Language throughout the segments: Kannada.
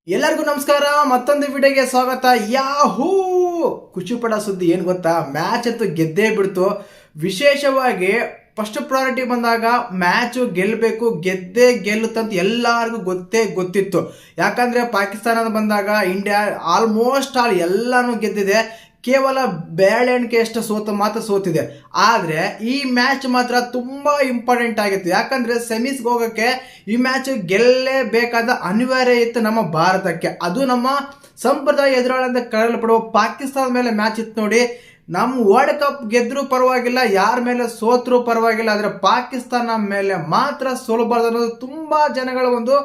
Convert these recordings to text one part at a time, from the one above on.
ಎಲ್ಲರಿಗೂ ನಮಸ್ಕಾರ. ಮತ್ತೊಂದು ವಿಡಿಯೋಗೆ ಸ್ವಾಗತ. ಯಾಹೂ ಖುಷಿ ಪಡೋ ಸುದ್ದಿ ಏನು ಗೊತ್ತಾ, ಮ್ಯಾಚ್ ಅಂತೂ ಗೆದ್ದೇ ಬಿಡ್ತು. ವಿಶೇಷವಾಗಿ ಫಸ್ಟ್ ಪ್ರಯಾರಿಟಿ ಬಂದಾಗ ಮ್ಯಾಚು ಗೆಲ್ಲಬೇಕು, ಗೆದ್ದೇ ಗೆಲ್ಲುತ್ತಂತ ಎಲ್ಲರಿಗೂ ಗೊತ್ತಿತ್ತು. ಯಾಕಂದ್ರೆ ಪಾಕಿಸ್ತಾನದ ಬಂದಾಗ ಇಂಡಿಯಾ ಆಲ್ಮೋಸ್ಟ್ ಎಲ್ಲಾನು ಗೆದ್ದಿದೆ. ಕೇವಲ ಬೆರಳೆಣಿಕೆ ಎಷ್ಟು ಮಾತ್ರ ಸೋತಿದೆ. ಆದರೆ ಈ ಮ್ಯಾಚ್ ಮಾತ್ರ ತುಂಬ ಇಂಪಾರ್ಟೆಂಟ್ ಆಗಿತ್ತು. ಯಾಕಂದರೆ ಸೆಮೀಸ್ಗೆ ಹೋಗೋಕ್ಕೆ ಈ ಮ್ಯಾಚ್ ಗೆಲ್ಲಲೇಬೇಕಾದ ಅನಿವಾರ್ಯ ಇತ್ತು ನಮ್ಮ ಭಾರತಕ್ಕೆ. ಅದು ನಮ್ಮ ಸಂಪ್ರದಾಯ ಎದುರಾಳಿಂದ ಕರೆಯಲ್ಪಡುವ ಪಾಕಿಸ್ತಾನದ ಮೇಲೆ ಮ್ಯಾಚ್ ಇತ್ತು ನೋಡಿ. ನಮ್ಮ ವರ್ಲ್ಡ್ ಕಪ್ ಗೆದ್ರೂ ಪರವಾಗಿಲ್ಲ, ಯಾರ ಮೇಲೆ ಸೋತ್ರೂ ಪರವಾಗಿಲ್ಲ, ಆದರೆ ಪಾಕಿಸ್ತಾನ ಮೇಲೆ ಮಾತ್ರ ಸೋಲಬಾರ್ದು ಅನ್ನೋದು ತುಂಬ ಜನಗಳ ಒಂದು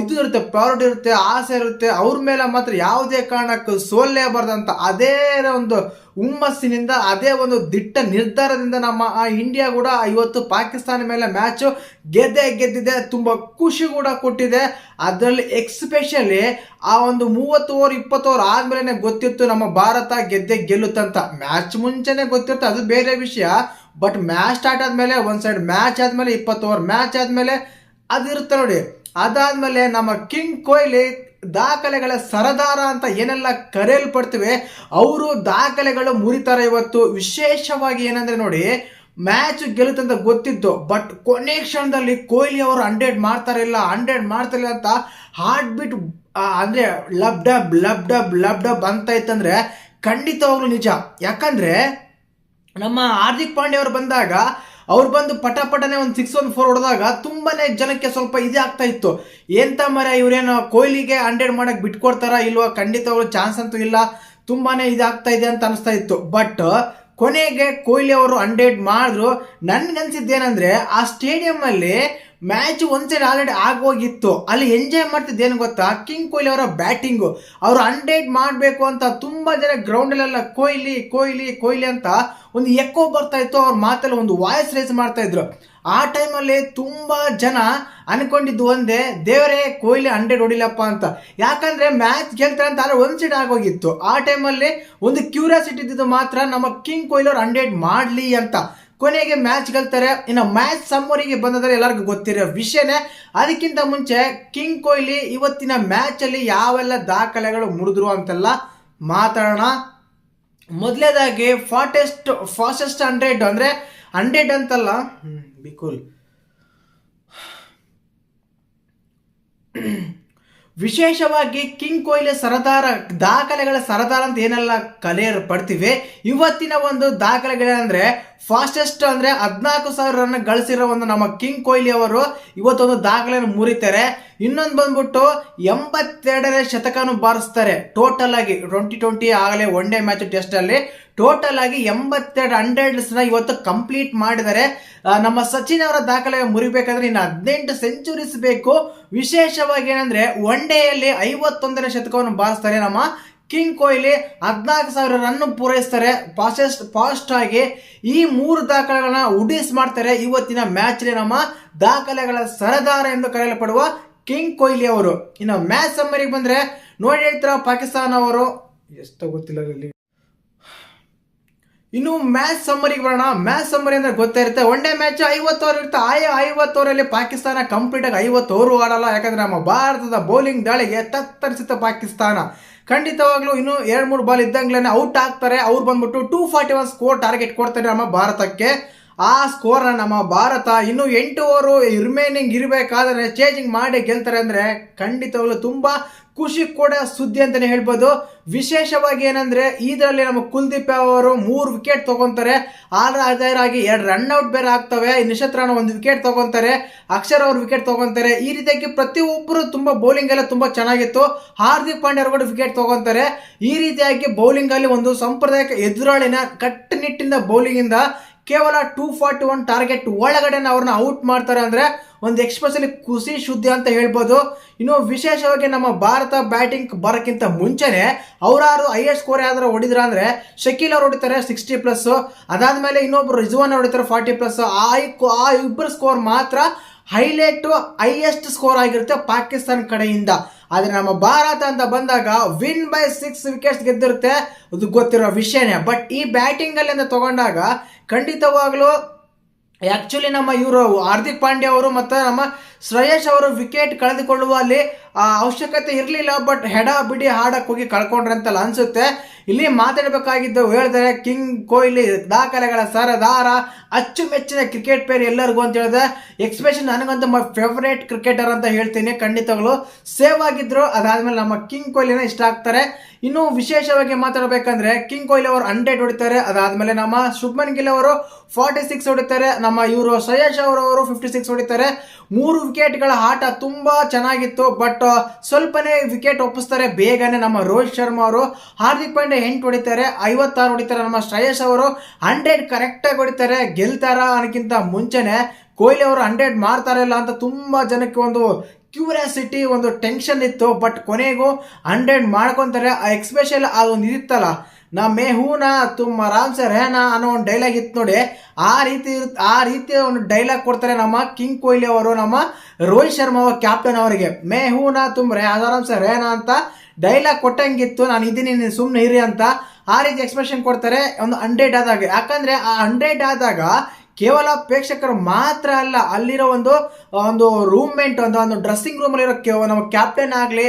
ಇದು ಇರುತ್ತೆ, ಪ್ರಯಾರಿಟಿ ಇರುತ್ತೆ, ಆಸೆ ಇರುತ್ತೆ. ಅವ್ರ ಮೇಲೆ ಮಾತ್ರ ಯಾವುದೇ ಕಾರಣಕ್ಕೂ ಸೋಲ್ಲೇಬಾರ್ದಂತ ಅದೇ ಒಂದು ಹುಮ್ಮಸ್ಸಿನಿಂದ, ಅದೇ ಒಂದು ದಿಟ್ಟ ನಿರ್ಧಾರದಿಂದ ನಮ್ಮ ಇಂಡಿಯಾ ಕೂಡ ಇವತ್ತು ಪಾಕಿಸ್ತಾನ ಮೇಲೆ ಮ್ಯಾಚು ಗೆದ್ದಿದೆ. ತುಂಬ ಖುಷಿ ಕೂಡ ಕೊಟ್ಟಿದೆ. ಅದರಲ್ಲಿ ಎಕ್ಸ್ಪೆಷಲಿ ಆ ಒಂದು 30 ಓವರ್ 20 ಓವರ್ ಆದ್ಮೇಲೆ ಗೊತ್ತಿತ್ತು ನಮ್ಮ ಭಾರತ ಗೆಲ್ಲುತ್ತಂತ. ಮ್ಯಾಚ್ ಮುಂಚೆನೆ ಗೊತ್ತಿರುತ್ತೆ, ಅದು ಬೇರೆ ವಿಷಯ. ಬಟ್ ಮ್ಯಾಚ್ ಸ್ಟಾರ್ಟ್ ಆದ್ಮೇಲೆ ಒಂದು ಸೈಡ್ ಮ್ಯಾಚ್ ಆದ್ಮೇಲೆ 20 ಓವರ್ ಮ್ಯಾಚ್ ಆದ್ಮೇಲೆ ಅದಿರುತ್ತೆ ನೋಡಿ. ಅದಾದ್ಮೇಲೆ ನಮ್ಮ ಕಿಂಗ್ ಕೊಹ್ಲಿ ದಾಖಲೆಗಳ ಸರದಾರ ಅಂತ ಏನೆಲ್ಲ ಕರೆಯಲ್ಪಡ್ತಿವೆ, ಅವರು ದಾಖಲೆಗಳು ಮುರಿತಾರೆ ಇವತ್ತು. ವಿಶೇಷವಾಗಿ ಏನಂದ್ರೆ ನೋಡಿ, ಮ್ಯಾಚ್ ಗೆಲ್ಲುತ್ತಂತ ಗೊತ್ತಿತ್ತು, ಬಟ್ ಕೊನೆ ಕ್ಷಣದಲ್ಲಿ ಕೊಹ್ಲಿ ಅವರು 100 ಮಾಡ್ತಾರಿಲ್ಲ ಅಂತ ಹಾರ್ಟ್ ಬೀಟ್ ಅಂದ್ರೆ ಲಬ್ ಡಬ್ ಅಂತ ಇತ್ತಂದ್ರೆ ಖಂಡಿತವಾಗ್ಲೂ ನಿಜ. ಯಾಕಂದ್ರೆ ನಮ್ಮ ಹಾರ್ದಿಕ್ ಪಾಂಡ್ಯ ಅವರು ಬಂದಾಗ ಅವ್ರು ಬಂದು ಪಟನೆ ಒಂದು 6 1 4 ಹೊಡೆದಾಗ ತುಂಬಾನೇ ಜನಕ್ಕೆ ಸ್ವಲ್ಪ ಇದೇ ಆಗ್ತಾ ಇತ್ತು. ಎಂತ ಮರ ಇವ್ರೇನು ಕೊಹ್ಲಿಗೆ 100 ಮಾಡಕ್ ಬಿಟ್ಕೊಡ್ತಾರ ಇಲ್ವಾ, ಖಂಡಿತವಾಗ್ಲೂ ಚಾನ್ಸ್ ಅಂತೂ ಇಲ್ಲ, ತುಂಬಾನೇ ಇದಾಗ್ತಾ ಇದೆ ಅಂತ ಅನಿಸ್ತಾ ಇತ್ತು. ಬಟ್ ಕೊನೆಗೆ ಕೊಹ್ಲಿ ಅವರು 100 ಮಾಡಿದ್ರು. ನನ್ಗನ್ಸಿದ್ದೇನೆಂದ್ರೆ ಆ ಸ್ಟೇಡಿಯಂ ಅಲ್ಲಿ ಮ್ಯಾಚ್ ಒಂದ್ಸರಿ ಆಲ್ರೆಡಿ ಆಗೋಗಿತ್ತು. ಅಲ್ಲಿ ಎಂಜಾಯ್ ಮಾಡ್ತಿದ್ದೇನು ಗೊತ್ತಾ, ಕಿಂಗ್ ಕೊಹ್ಲಿ ಅವರ ಬ್ಯಾಟಿಂಗು. ಅವರು 100 ಮಾಡಬೇಕು ಅಂತ ತುಂಬಾ ಜನ ಗ್ರೌಂಡಲ್ಲೆಲ್ಲ ಕೊಹ್ಲಿ ಅಂತ ಒಂದು ಎಕ್ಕೋ ಬರ್ತಾ ಇತ್ತು. ಅವ್ರ ಮಾತಲ್ಲಿ ಒಂದು ವಾಯ್ಸ್ ರೇಸ್ ಮಾಡ್ತಾ ಇದ್ರು. ಆ ಟೈಮಲ್ಲಿ ತುಂಬಾ ಜನ ಅನ್ಕೊಂಡಿದ್ದು ಒಂದೇ, ದೇವರೇ ಕೊಹ್ಲಿ 100 ಹೊಡಿಲಪ್ಪ ಅಂತ. ಯಾಕಂದ್ರೆ ಮ್ಯಾಚ್ ಗೆಲ್ತಾರೆ ಅಂತ ಆದ್ರೆ ಒಂದ್ ಸೈಡ್ ಆಗೋಗಿತ್ತು. ಆ ಟೈಮಲ್ಲಿ ಒಂದು ಕ್ಯೂರಿಯಾಸಿಟಿ ಇದ್ದಿದ್ದು ಮಾತ್ರ ನಮ್ಮ ಕಿಂಗ್ ಕೊಹ್ಲಿ ಅವ್ರು 100 ಮಾಡ್ಲಿ ಅಂತ. ಕೊನೆಗೆ ಮ್ಯಾಚ್ ಗೆಲ್ತಾರೆ. ಇನ್ನು ಮ್ಯಾಚ್ ಸಮ್ಮರಿಗೆ ಬಂದರೆ ಎಲ್ಲರಿಗೂ ಗೊತ್ತಿರೋ ವಿಷಯನೇ. ಅದಕ್ಕಿಂತ ಮುಂಚೆ ಕಿಂಗ್ ಕೊಹ್ಲಿ ಇವತ್ತಿನ ಮ್ಯಾಚ್ ಅಲ್ಲಿ ಯಾವೆಲ್ಲ ದಾಖಲೆಗಳು ಮುರಿದ್ರು ಅಂತೆಲ್ಲ ಮಾತಾಡೋಣ. ಮೊದಲೇದಾಗಿ ಫಾಸ್ಟೆಸ್ಟ್ 100 ಅಂದ್ರೆ 100 ಅಂತಲ್ಲ, ಬಿಕುಲ್ ವಿಶೇಷವಾಗಿ ಕಿಂಗ್ ಕೊಹ್ಲಿ ದಾಖಲೆಗಳ ಸರದಾರ ಅಂತ ಏನೆಲ್ಲ ಕರೆಯಲ್ಪಡ್ತಿವೆ. ಇವತ್ತಿನ ಒಂದು ದಾಖಲೆಗಳಂದ್ರೆ ಫಾಸ್ಟೆಸ್ಟ್ ಅಂದ್ರೆ 14,000 ರನ್ ಗಳಿಸಿರೋ ಒಂದು ನಮ್ಮ ಕಿಂಗ್ ಕೊಹ್ಲಿ ಅವರು ಇವತ್ತೊಂದು ದಾಖಲೆಯನ್ನು ಮುರಿತಾರೆ. ಇನ್ನೊಂದು ಬಂದ್ಬಿಟ್ಟು 82ನೇ ಶತಕನು ಬಾರಿಸ್ತಾರೆ. ಟೋಟಲ್ ಆಗಿ 2020 ಆಗಲೇ ಒನ್ ಡೇ ಮ್ಯಾಚ್ ಟೆಸ್ಟ್ ಅಲ್ಲಿ ಟೋಟಲ್ ಆಗಿ 82 100 ಇವತ್ತು ಕಂಪ್ಲೀಟ್ ಮಾಡಿದ್ದಾರೆ. ನಮ್ಮ ಸಚಿನ್ ಅವರ ದಾಖಲೆ ಮುರಿಬೇಕಂದ್ರೆ ಇನ್ನು 18 ಸೆಂಚುರೀಸ್ ಬೇಕು. ವಿಶೇಷವಾಗಿ ಏನಂದ್ರೆ ಒನ್ ಡೇ ಅಲ್ಲಿ 51ನೇ ಶತಕವನ್ನು ಬಾರಿಸ್ತಾರೆ ನಮ್ಮ ಕಿಂಗ್ ಕೊಹ್ಲಿ. 14,000 ರನ್ ಪೂರೈಸ್ತಾರೆ ಫಾಸ್ಟ್ ಆಗಿ. ಈ 3 ದಾಖಲೆಗಳನ್ನ ಉಡಿಸ್ ಮಾಡ್ತಾರೆ ಇವತ್ತಿನ ಮ್ಯಾಚ್ ನಮ್ಮ ದಾಖಲೆಗಳ ಸರದಾರ ಎಂದು ಕರೆಯಲ್ಪಡುವ ಕಿಂಗ್ ಕೊಹ್ಲಿ ಅವರು. ಇನ್ನು ಮ್ಯಾಚ್ ಸಮ್ಮರಿಗೆ ಬಂದ್ರೆ ನೋಡಿ ಹೇಳ್ತಾರ ಪಾಕಿಸ್ತಾನ ಅವರು ಎಷ್ಟು ಗೊತ್ತಿಲ್ಲ ಇಲ್ಲಿ. ಇನ್ನು ಮ್ಯಾಚ್ ಸಮ್ಮರಿಗೆ ಬರೋಣ. ಮ್ಯಾಚ್ ಸಮ್ಮರಿ ಅಂದ್ರೆ ಗೊತ್ತೇ ಇರುತ್ತೆ, ಒನ್ ಡೇ ಮ್ಯಾಚ್ 50 ಓವರ್ ಇರುತ್ತೆ. 50 ಓವರಲ್ಲಿ ಪಾಕಿಸ್ತಾನ ಕಂಪ್ಲೀಟ್ ಆಗಿ 50 ಓವರ್ ಆಡಲ್ಲ. ಯಾಕಂದ್ರೆ ನಮ್ಮ ಭಾರತದ ಬೌಲಿಂಗ್ ದಾಳಿಗೆ ತತ್ತರಿಸುತ್ತೆ ಪಾಕಿಸ್ತಾನ. ಖಂಡಿತವಾಗ್ಲೂ ಇನ್ನು 2-3 ಬಾಲ್ ಇದ್ದಂಗ್ಲೇ ಔಟ್ ಆಗ್ತಾರೆ. ಅವ್ರು ಬಂದ್ಬಿಟ್ಟು 241 ಸ್ಕೋರ್ ಟಾರ್ಗೆಟ್ ಕೊಡ್ತಾರೆ ನಮ್ಮ ಭಾರತಕ್ಕೆ. ಆ ಸ್ಕೋರ್ ನಮ್ಮ ಭಾರತ ಇನ್ನು 8 ಓವರ್ ರಿಮೈನಿಂಗ್ ಇರಬೇಕಾದ್ರೆ ಚೇಂಜಿಂಗ್ ಮಾಡಿ ಗೆಲ್ತಾರೆ ಅಂದ್ರೆ ಖಂಡಿತವಾಗ್ಲೂ ತುಂಬಾ ಖುಷಿ ಕೂಡ ಸುದ್ದಿ ಅಂತಾನೆ ಹೇಳ್ಬೋದು. ವಿಶೇಷವಾಗಿ ಏನಂದ್ರೆ ಇದರಲ್ಲಿ ನಮ್ಮ ಕುಲ್ದೀಪ್ ಅವರು 3 ವಿಕೆಟ್ ತಗೊಂತಾರೆ. ಆಗಿ 2 ರನ್ಔಟ್ ಬೇರೆ ಆಗ್ತವೆ. ನಿಶತ್ ರಾಣಾ 1 ವಿಕೆಟ್ ತಗೊಂತಾರೆ, ಅಕ್ಷರ್ ಅವರು ವಿಕೆಟ್ ತಗೊಂತಾರೆ. ಈ ರೀತಿಯಾಗಿ ಪ್ರತಿಯೊಬ್ಬರು ತುಂಬಾ ಬೌಲಿಂಗ್ ಎಲ್ಲ ತುಂಬಾ ಚೆನ್ನಾಗಿತ್ತು. ಹಾರ್ದಿಕ್ ಪಾಂಡ್ಯ ಅವರು ಕೂಡ ವಿಕೆಟ್ ತಗೊಂತಾರೆ. ಈ ರೀತಿಯಾಗಿ ಬೌಲಿಂಗ್ ಅಲ್ಲಿ ಒಂದು ಸಾಂಪ್ರದಾಯಿಕ ಎದುರಾಳಿನ ಕಟ್ಟುನಿಟ್ಟಿನ ಬೌಲಿಂಗ್ ಇಂದ ಕೇವಲ 241 ಟಾರ್ಗೆಟ್ ಒಳಗಡೆ ಅವ್ರನ್ನ ಔಟ್ ಮಾಡ್ತಾರೆ ಅಂದ್ರೆ ಒಂದು ಎಕ್ಸ್ಪೆಷಲಿ ಖುಷಿ ಸುದ್ದಿ ಅಂತ ಹೇಳ್ಬೋದು. ಇನ್ನು ವಿಶೇಷವಾಗಿ ನಮ್ಮ ಭಾರತ ಬ್ಯಾಟಿಂಗ್ ಬರೋಕ್ಕಿಂತ ಮುಂಚೆನೆ ಅವರಾರು ಹೈಯೆಸ್ಟ್ ಸ್ಕೋರ್ ಯಾವ್ದಾರು ಹೊಡಿದ್ರ ಅಂದ್ರೆ ಶಕೀಲ್ ಅವ್ರು ಹೊಡಿತಾರೆ 60+. ಅದಾದ್ಮೇಲೆ ಇನ್ನೊಬ್ರು ರಿಜ್ವಾನ್ ಹೊಡಿತಾರೆ 40+. ಆ ಇಬ್ಬರು ಸ್ಕೋರ್ ಮಾತ್ರ ಹೈಯೆಸ್ಟ್ ಸ್ಕೋರ್ ಆಗಿರುತ್ತೆ ಪಾಕಿಸ್ತಾನ ಕಡೆಯಿಂದ. ಆದ್ರೆ ನಮ್ಮ ಭಾರತ ಅಂತ ಬಂದಾಗ ವಿನ್ ಬೈ 6 ವಿಕೆಟ್ಸ್ ಗೆದ್ದಿರುತ್ತೆ, ಅದು ಗೊತ್ತಿರೋ ವಿಷಯನೇ. ಬಟ್ ಈ ಬ್ಯಾಟಿಂಗ್ ಅಲ್ಲಿ ಅಂತ ತಗೊಂಡಾಗ ಖಂಡಿತವಾಗ್ಲೂ ಆಕ್ಚುಲಿ ನಮ್ಮ ಇವರು ಹಾರ್ದಿಕ್ ಪಾಂಡ್ಯ ಅವರು ಮತ್ತು ನಮ್ಮ ಶ್ರೇಯಸ್ ಅವರು ವಿಕೆಟ್ ಕಳೆದುಕೊಳ್ಳುವ ಅಲ್ಲಿ ಅವಶ್ಯಕತೆ ಇರಲಿಲ್ಲ, ಬಟ್ ಹೆಡ ಬಿಡಿ ಹಾಡಕ್ಕೆ ಹೋಗಿ ಕಳ್ಕೊಂಡ್ರೆ ಅಂತಲ್ಲ ಅನ್ಸುತ್ತೆ. ಇಲ್ಲಿ ಮಾತಾಡಬೇಕಾಗಿದ್ದು ಹೇಳಿದ್ರೆ ಕಿಂಗ್ ಕೊಹ್ಲಿ ದಾಖಲೆಗಳ ಸರದಾರ, ಅಚ್ಚುಮೆಚ್ಚಿನ ಕ್ರಿಕೆಟ್ ಪ್ಲೇಯರ್ ಎಲ್ಲರಿಗೂ ಅಂತ ಹೇಳಿದೆ. ಎಕ್ಸ್ಪೆಷಲಿ ನನಗಂತೂ ಮೈ ಫೇವರೇಟ್ ಕ್ರಿಕೆಟರ್ ಅಂತ ಹೇಳ್ತೀನಿ. ಖಂಡಿತಗಳು ಸೇವ್ ಆಗಿದ್ರು. ಅದಾದ್ಮೇಲೆ ನಮ್ಮ ಕಿಂಗ್ ಕೊಹ್ಲಿನ ಇಷ್ಟ ಆಗ್ತಾರೆ. ಇನ್ನು ವಿಶೇಷವಾಗಿ ಮಾತಾಡಬೇಕಂದ್ರೆ ಕಿಂಗ್ ಕೊಹ್ಲಿ ಅವರು 100 ಹೊಡಿತಾರೆ. ಅದಾದ್ಮೇಲೆ ನಮ್ಮ ಶುಭ್ಮನ್ ಗಿಲ್ ಅವರು 46 ಹೊಡಿತಾರೆ. ನಮ್ಮ ಇವರು ಶ್ರೇಯಸ್ ಅವರು 56 ಹೊಡಿತಾರೆ. 3 ವಿಕೆಟ್ಗಳ ಆಟ ತುಂಬಾ ಚೆನ್ನಾಗಿತ್ತು, ಬಟ್ ಸ್ವಲ್ಪನೇ ವಿಕೆಟ್ ಒಪ್ಪಿಸ್ತಾರೆ ಬೇಗನೆ. ನಮ್ಮ ರೋಹಿತ್ ಶರ್ಮಾ ಅವರು ಹಾರ್ದಿಕ್ ಪಾಂಡ್ಯ 8 ಹೊಡಿತಾರೆ, 56 ಹೊಡಿತಾರೆ. ನಮ್ಮ ಶ್ರೇಯಸ್ ಅವರು 100 ಕರೆಕ್ಟಾಗಿ ಹೊಡಿತಾರೆ. ಗೆಲ್ತಾರ ಅನ್ನೋಕ್ಕಿಂತ ಮುಂಚೆನೆ ಕೊಹ್ಲಿ ಅವರು 100 ಮಾಡ್ತಾರ ಇಲ್ಲ ಅಂತ ತುಂಬಾ ಜನಕ್ಕೆ ಒಂದು ಕ್ಯೂರಿಯಾಸಿಟಿ, ಒಂದು ಟೆನ್ಷನ್ ಇತ್ತು. ಬಟ್ ಕೊನೆಗೂ 100 ಮಾಡ್ಕೊತಾರೆ. ಎಕ್ಸ್ಪೆಷಲ್ ಅದೊಂದು ಇದಿತ್ತಲ್ಲ, ನಾ ಮೇಹೂನಾ ತುಮ್ ಆರಾಮ್ ಸೆ ರೆಹನಾ ಅನ್ನೋ ಒಂದು ಡೈಲಾಗ್ ಇತ್ತು ನೋಡಿ. ಆ ರೀತಿಯ ಒಂದು ಡೈಲಾಗ್ ಕೊಡ್ತಾರೆ ನಮ್ಮ ಕಿಂಗ್ ಕೊಹ್ಲಿ ಅವರು ನಮ್ಮ ರೋಹಿತ್ ಶರ್ಮಾ ಕ್ಯಾಪ್ಟನ್ ಅವರಿಗೆ. ಮೇಹೂನಾ ತುಮ್ ಆರಾಮ್ ಸೆ ರೆಹನಾ ಅಂತ ಡೈಲಾಗ್ ಕೊಟ್ಟಂಗಿತ್ತು, ನಾನು ಇದ್ದೀನಿ ನೀನು ಸುಮ್ಮನೆ ಇರಿ ಅಂತ. ಆ ರೀತಿ ಎಕ್ಸ್ಪ್ರೆಷನ್ ಕೊಡ್ತಾರೆ ಒಂದು 100 ಆದಾಗ. ಯಾಕಂದ್ರೆ ಆ 100 ಆದಾಗ ಕೇವಲ ಪ್ರೇಕ್ಷಕರು ಮಾತ್ರ ಅಲ್ಲ, ಅಲ್ಲಿರೋ ಒಂದು ರೂಮ್ಮೆಂಟ್, ಒಂದು ಡ್ರೆಸ್ಸಿಂಗ್ ರೂಮಲ್ಲಿ ಇರೋ ನಮ್ಮ ಕ್ಯಾಪ್ಟನ್ ಆಗಲಿ,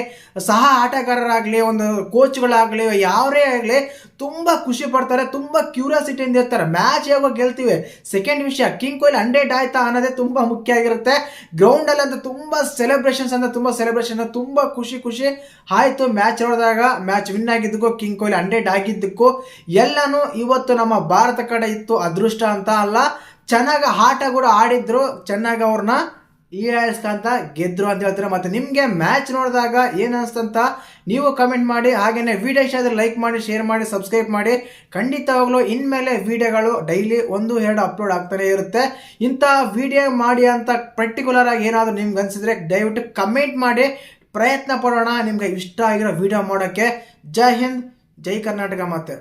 ಸಹ ಆಟಗಾರರಾಗಲಿ, ಒಂದು ಕೋಚ್ಗಳಾಗಲಿ, ಯಾರೇ ಆಗಲಿ ತುಂಬ ಖುಷಿ ಪಡ್ತಾರೆ, ತುಂಬ ಕ್ಯೂರಿಯಾಸಿಟಿಯಿಂದ ಇರ್ತಾರೆ. ಮ್ಯಾಚ್ ಯಾವಾಗ ಗೆಲ್ತೀವಿ ಸೆಕೆಂಡ್ ವಿಷಯ, ಕಿಂಗ್ ಕೊಹ್ಲಿ 100 ಆಯ್ತಾ ಅನ್ನೋದೇ ತುಂಬ ಮುಖ್ಯ ಆಗಿರುತ್ತೆ. ಗ್ರೌಂಡಲ್ಲಿ ಅಂತ ತುಂಬ ಸೆಲೆಬ್ರೇಷನ್, ತುಂಬ ಖುಷಿ ಆಯಿತು ಮ್ಯಾಚ್ ನೋಡಿದಾಗ. ಮ್ಯಾಚ್ ವಿನ್ ಆಗಿದ್ದಕ್ಕೂ ಕಿಂಗ್ ಕೊಹ್ಲಿ 100 ಆಗಿದ್ದಕ್ಕೂ ಎಲ್ಲನೂ ಇವತ್ತು ನಮ್ಮ ಭಾರತ ಕಡೆ ಇತ್ತು. ಅದೃಷ್ಟ ಅಂತ ಅಲ್ಲ, ಚೆನ್ನಾಗಿ ಆಟ ಕೂಡ ಆಡಿದ್ರು, ಚೆನ್ನಾಗಿ ಅವ್ರನ್ನ ಈಡೇರಿಸ್ಕಂತ ಗೆದ್ರು ಅಂತ ಹೇಳ್ತಾರೆ. ಮತ್ತು ನಿಮಗೆ ಮ್ಯಾಚ್ ನೋಡಿದಾಗ ಏನು ಅನಿಸ್ತಂತ ನೀವು ಕಮೆಂಟ್ ಮಾಡಿ. ಹಾಗೆಯೇ ವಿಡಿಯೋ ಇಷ್ಟ ಆದರೆ ಲೈಕ್ ಮಾಡಿ, ಶೇರ್ ಮಾಡಿ, ಸಬ್ಸ್ಕ್ರೈಬ್ ಮಾಡಿ. ಖಂಡಿತವಾಗ್ಲೂ ಇನ್ಮೇಲೆ ವಿಡಿಯೋಗಳು ಡೈಲಿ 1-2 ಅಪ್ಲೋಡ್ ಆಗ್ತಾನೆ ಇರುತ್ತೆ. ಇಂಥ ವಿಡಿಯೋ ಮಾಡಿ ಅಂತ ಪರ್ಟಿಕ್ಯುಲರ್ ಆಗಿ ಏನಾದರೂ ನಿಮ್ಗೆ ಅನಿಸಿದ್ರೆ ದಯವಿಟ್ಟು ಕಮೆಂಟ್ ಮಾಡಿ, ಪ್ರಯತ್ನ ಪಡೋಣ ನಿಮ್ಗೆ ಇಷ್ಟ ಆಗಿರೋ ವಿಡಿಯೋ ಮಾಡೋಕ್ಕೆ. ಜೈ ಹಿಂದ್, ಜೈ ಕರ್ನಾಟಕ. ಮತ್ತೆ